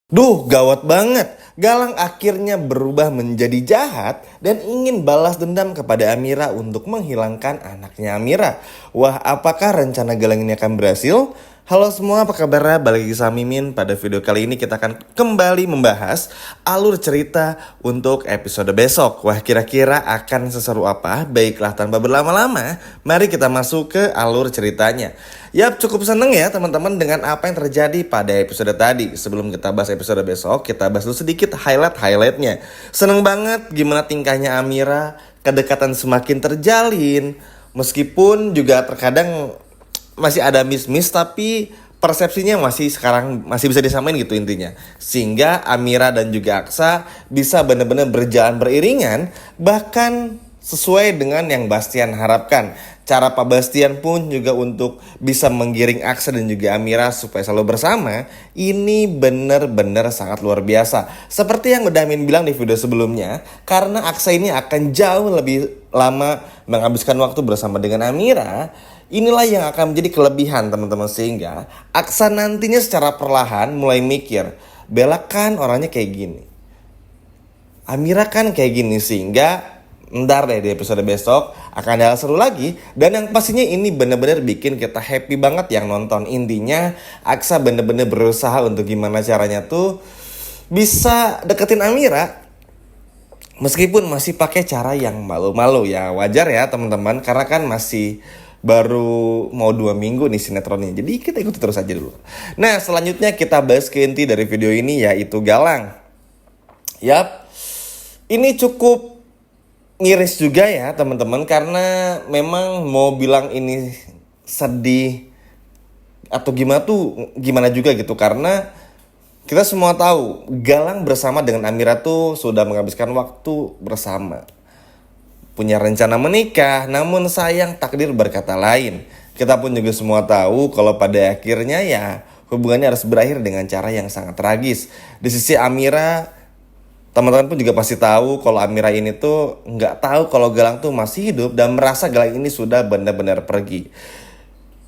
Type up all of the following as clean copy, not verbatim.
Duh, gawat banget. Galang akhirnya berubah menjadi jahat dan ingin balas dendam kepada Amira untuk menghilangkan anaknya Amira. Wah, apakah rencana Galang ini akan berhasil? Halo semua, apa kabar? Balik lagi sama Mimin. Pada video kali ini kita akan kembali membahas alur cerita untuk episode besok. Wah, kira-kira akan seseru apa? Baiklah, tanpa berlama-lama, mari kita masuk ke alur ceritanya. Yap, cukup seneng ya teman-teman dengan apa yang terjadi pada episode tadi. Sebelum kita bahas episode besok, kita bahas dulu sedikit highlightnya. Seneng banget gimana tingkahnya Amira, kedekatan semakin terjalin. Meskipun juga terkadang masih ada miss tapi persepsinya masih bisa disamain gitu intinya. Sehingga Amira dan juga Aksa bisa benar-benar berjalan beriringan, bahkan sesuai dengan yang Bastian harapkan. Cara Pak Bastian pun juga untuk bisa menggiring Aksa dan juga Amira supaya selalu bersama, ini benar-benar sangat luar biasa. Seperti yang udah Amin bilang di video sebelumnya, karena Aksa ini akan jauh lebih lama menghabiskan waktu bersama dengan Amira. Inilah yang akan menjadi kelebihan teman-teman, sehingga Aksa nantinya secara perlahan mulai mikir, Bella kan orangnya kayak gini, Amira kan kayak gini, sehingga ntar deh di episode besok akan ada hal seru lagi. Dan yang pastinya ini bener-bener bikin kita happy banget yang nonton. Intinya Aksa bener-bener berusaha untuk gimana caranya tuh bisa deketin Amira, meskipun masih pakai cara yang malu-malu ya. Wajar ya teman-teman, karena kan masih baru mau 2 minggu nih sinetronnya. Jadi kita ikuti terus aja dulu. Nah, selanjutnya kita bahas ke inti dari video ini, yaitu Galang. Yap, ini cukup miris juga ya teman-teman, karena memang mau bilang ini sedih atau gimana juga gitu, karena kita semua tahu Galang bersama dengan Amira tuh sudah menghabiskan waktu bersama, punya rencana menikah, namun sayang takdir berkata lain. Kita pun juga semua tahu kalau pada akhirnya ya hubungannya harus berakhir dengan cara yang sangat tragis. Di sisi Amira, teman-teman pun juga pasti tahu kalau Amira ini tuh nggak tahu kalau Galang tuh masih hidup dan merasa Galang ini sudah benar-benar pergi.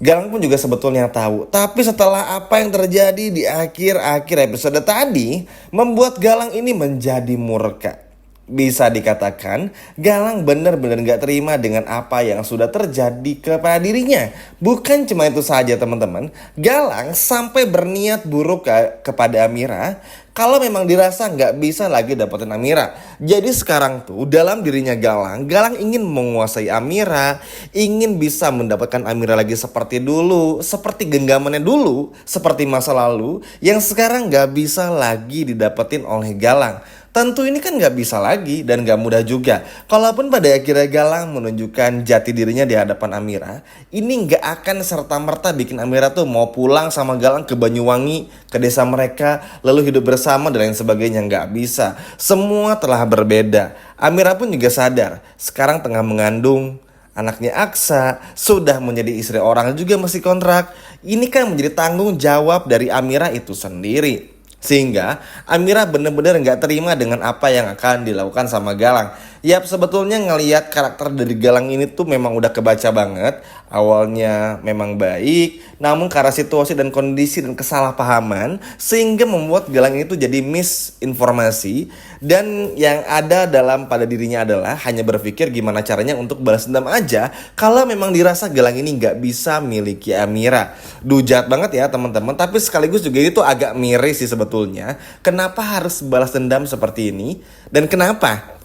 Galang pun juga sebetulnya tahu, tapi setelah apa yang terjadi di akhir episode tadi membuat Galang ini menjadi murka. Bisa dikatakan Galang benar-benar gak terima dengan apa yang sudah terjadi kepada dirinya. Bukan cuma itu saja teman-teman, Galang sampai berniat buruk kepada Amira kalau memang dirasa gak bisa lagi dapetin Amira. Jadi sekarang tuh dalam dirinya Galang ingin menguasai Amira, ingin bisa mendapatkan Amira lagi seperti dulu, seperti genggamannya dulu, seperti masa lalu yang sekarang gak bisa lagi didapetin oleh Galang. Tentu ini kan gak bisa lagi dan gak mudah juga. Kalaupun pada akhirnya Galang menunjukkan jati dirinya di hadapan Amira, ini gak akan serta-merta bikin Amira tuh mau pulang sama Galang ke Banyuwangi, ke desa mereka, lalu hidup bersama dan lain sebagainya. Gak bisa. Semua telah berbeda. Amira pun juga sadar, sekarang tengah mengandung anaknya Aksa, sudah menjadi istri orang juga masih kontrak. Ini kan menjadi tanggung jawab dari Amira itu sendiri. Sehingga Amira benar-benar gak terima dengan apa yang akan dilakukan sama Galang. Yap, sebetulnya ngelihat karakter dari Galang ini tuh memang udah kebaca banget. Awalnya memang baik, namun karena situasi dan kondisi dan kesalahpahaman, sehingga membuat Galang itu jadi misinformasi. Dan yang ada dalam pada dirinya adalah hanya berpikir gimana caranya untuk balas dendam aja, kalau memang dirasa Galang ini gak bisa miliki Amira. Duh, jahat banget ya teman-teman, tapi sekaligus juga itu agak miris sih sebetulnya. Kenapa harus balas dendam seperti ini? Dan kenapa?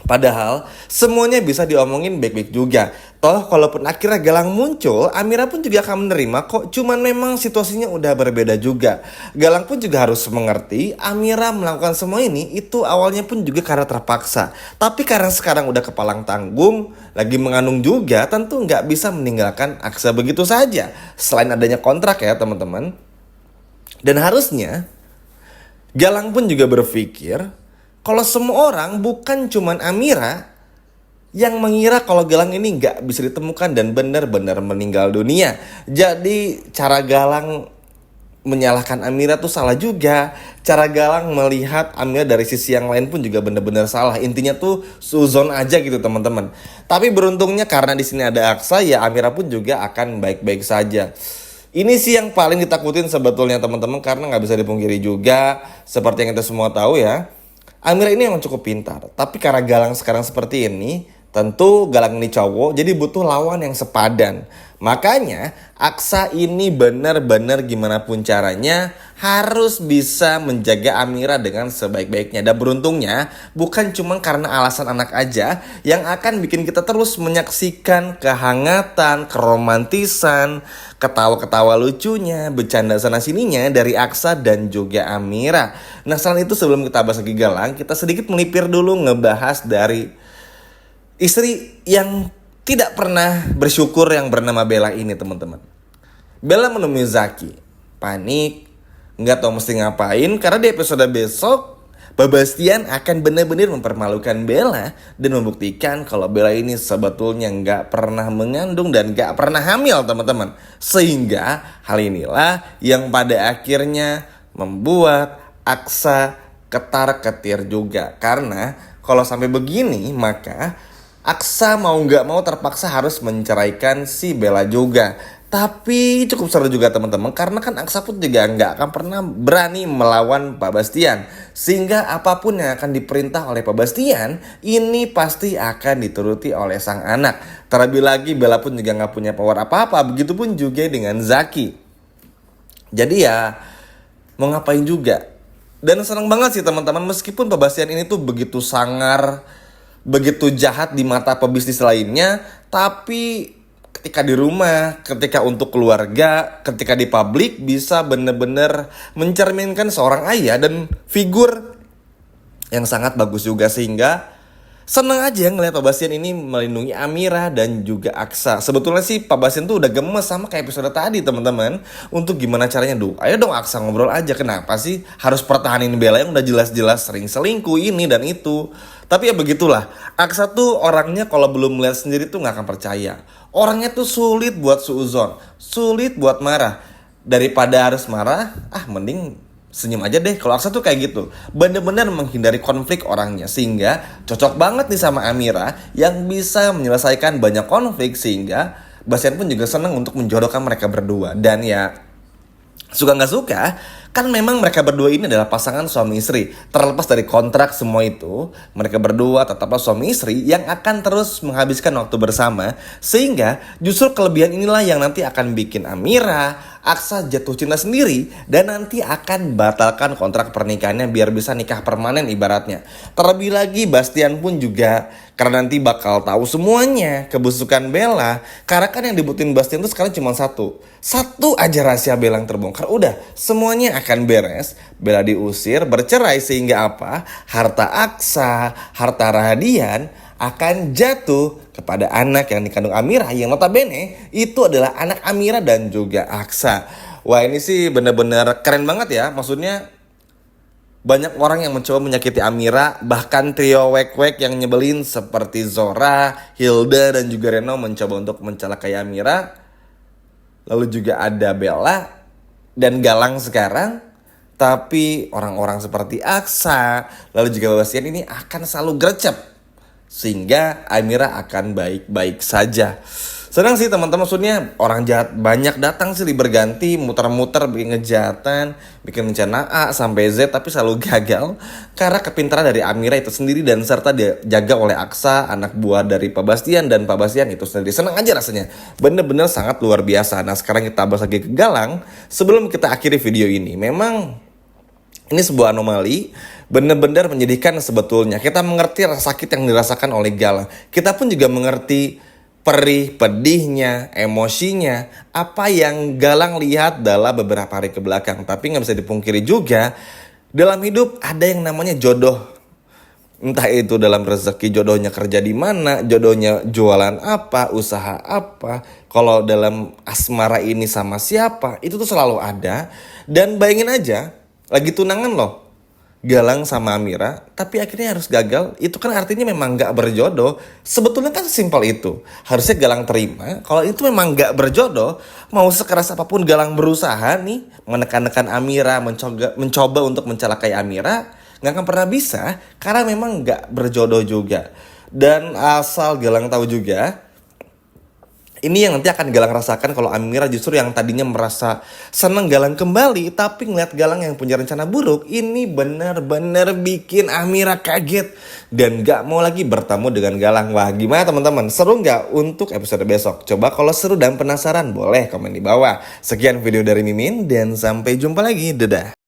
Padahal semuanya bisa diomongin baik-baik juga. Toh kalaupun akhirnya Galang muncul, Amira pun juga akan menerima kok. Cuman memang situasinya udah berbeda juga. Galang pun juga harus mengerti Amira melakukan semua ini itu awalnya pun juga karena terpaksa. Tapi karena sekarang udah kepalang tanggung, lagi mengandung juga, tentu nggak bisa meninggalkan Aksa begitu saja. Selain adanya kontrak ya teman-teman. Dan harusnya Galang pun juga berpikir kalau semua orang, bukan cuman Amira, yang mengira kalau Galang ini gak bisa ditemukan dan benar-benar meninggal dunia. Jadi cara Galang menyalahkan Amira tuh salah juga. Cara Galang melihat Amira dari sisi yang lain pun juga benar-benar salah. Intinya tuh suzon aja gitu teman-teman. Tapi beruntungnya karena di sini ada Aksa, ya Amira pun juga akan baik-baik saja. Ini sih yang paling ditakutin sebetulnya teman-teman, karena nggak bisa dipungkiri juga seperti yang kita semua tahu ya. Amira ini emang cukup pintar, tapi karena Galang sekarang seperti ini, tentu Galang ini cowok, jadi butuh lawan yang sepadan. Makanya Aksa ini benar-benar gimana pun caranya harus bisa menjaga Amira dengan sebaik-baiknya. Dan beruntungnya bukan cuma karena alasan anak aja yang akan bikin kita terus menyaksikan kehangatan, keromantisan, ketawa-ketawa lucunya, bercanda sana sininya dari Aksa dan juga Amira. Nah, selain itu sebelum kita bahas lagi Galang, kita sedikit melipir dulu ngebahas dari istri yang tidak pernah bersyukur yang bernama Bella ini, teman-teman. Bella menemui Zaki, panik, nggak tahu mesti ngapain karena di episode besok Babastian akan benar-benar mempermalukan Bella dan membuktikan kalau Bella ini sebetulnya nggak pernah mengandung dan nggak pernah hamil, teman-teman. Sehingga hal inilah yang pada akhirnya membuat Aksa ketar-ketir juga. Karena kalau sampai begini maka Aksa mau nggak mau terpaksa harus menceraikan si Bella juga. Tapi cukup seru juga teman-teman, karena kan Aksa pun juga nggak akan pernah berani melawan Pak Bastian. Sehingga apapun yang akan diperintah oleh Pak Bastian, ini pasti akan dituruti oleh sang anak. Terlebih lagi Bella pun juga nggak punya power apa-apa, begitupun juga dengan Zaki. Jadi ya mau ngapain juga. Dan senang banget sih teman-teman, meskipun Pak Bastian ini tuh begitu sangar, begitu jahat di mata pebisnis lainnya, tapi ketika di rumah, ketika untuk keluarga, ketika di publik bisa benar-benar mencerminkan seorang ayah dan figur yang sangat bagus juga. Sehingga seneng aja ngeliat Pak Bastian ini melindungi Amira dan juga Aksa. Sebetulnya sih Pak Bastian tuh udah gemes sama kayak episode tadi teman-teman. Untuk gimana caranya, ayo dong Aksa ngobrol aja. Kenapa sih harus pertahanin Bella yang udah jelas-jelas sering selingkuh ini dan itu. Tapi ya begitulah, Aksa tuh orangnya kalau belum melihat sendiri tuh gak akan percaya. Orangnya tuh sulit buat suuzon, sulit buat marah. Daripada harus marah, mending senyum aja deh. Kalau Aksa tuh kayak gitu, bener-bener menghindari konflik orangnya. Sehingga cocok banget nih sama Amira yang bisa menyelesaikan banyak konflik. Sehingga Bastian pun juga seneng untuk menjodohkan mereka berdua. Dan ya suka gak suka, kan memang mereka berdua ini adalah pasangan suami istri. Terlepas dari kontrak semua itu, mereka berdua tetaplah suami istri yang akan terus menghabiskan waktu bersama. Sehingga justru kelebihan inilah yang nanti akan bikin Amira, Aksa jatuh cinta sendiri dan nanti akan batalkan kontrak pernikahannya biar bisa nikah permanen ibaratnya. Terlebih lagi Bastian pun juga karena nanti bakal tahu semuanya kebusukan Bella. Karena kan yang dibutuhin Bastian itu sekarang cuma satu aja rahasia Bella yang terbongkar. Udah semuanya akan beres. Bella diusir, bercerai, sehingga apa? Harta Aksa, harta Rahadian akan jatuh kepada anak yang dikandung Amira, yang notabene itu adalah anak Amira dan juga Aksa. Wah, ini sih bener-bener keren banget ya. Maksudnya banyak orang yang mencoba menyakiti Amira, bahkan trio wek-wek yang nyebelin seperti Zora, Hilda dan juga Reno mencoba untuk mencelakai Amira. Lalu juga ada Bella dan Galang sekarang. Tapi orang-orang seperti Aksa, lalu juga Bastian ini akan selalu gercep. Sehingga Amira akan baik-baik saja. Senang sih teman-teman, maksudnya orang jahat banyak datang silih berganti, muter-muter bikin kejahatan, bikin rencana A sampai Z, tapi selalu gagal karena kepintaran dari Amira itu sendiri dan serta dijaga oleh Aksa, anak buah dari Pak Bastian dan Pak Bastian itu sendiri. Senang aja rasanya, bener-bener sangat luar biasa. Nah sekarang kita bahas lagi ke Galang. Sebelum kita akhiri video ini, memang ini sebuah anomali, benar-benar menyedihkan sebetulnya. Kita mengerti rasa sakit yang dirasakan oleh Galang. Kita pun juga mengerti perih, pedihnya, emosinya, apa yang Galang lihat dalam beberapa hari ke belakang. Tapi gak bisa dipungkiri juga, dalam hidup ada yang namanya jodoh. Entah itu dalam rezeki, jodohnya kerja di mana, jodohnya jualan apa, usaha apa. Kalau dalam asmara ini sama siapa, itu tuh selalu ada. Dan bayangin aja, lagi tunangan loh Galang sama Amira, tapi akhirnya harus gagal. Itu kan artinya memang gak berjodoh. Sebetulnya kan simpel itu. Harusnya Galang terima. Kalau itu memang gak berjodoh, mau sekeras apapun Galang berusaha nih menekan-nekan Amira, mencoba untuk mencelakai Amira, gak akan pernah bisa. Karena memang gak berjodoh juga. Dan asal Galang tahu juga, Ini yang nanti akan Galang rasakan kalau Amira justru yang tadinya merasa seneng Galang kembali, tapi ngeliat Galang yang punya rencana buruk, ini bener-bener bikin Amira kaget dan gak mau lagi bertemu dengan Galang. Wah, gimana teman-teman? Seru nggak untuk episode besok? Coba kalau seru dan penasaran, boleh komen di bawah. Sekian video dari Mimin dan sampai jumpa lagi. Dadah.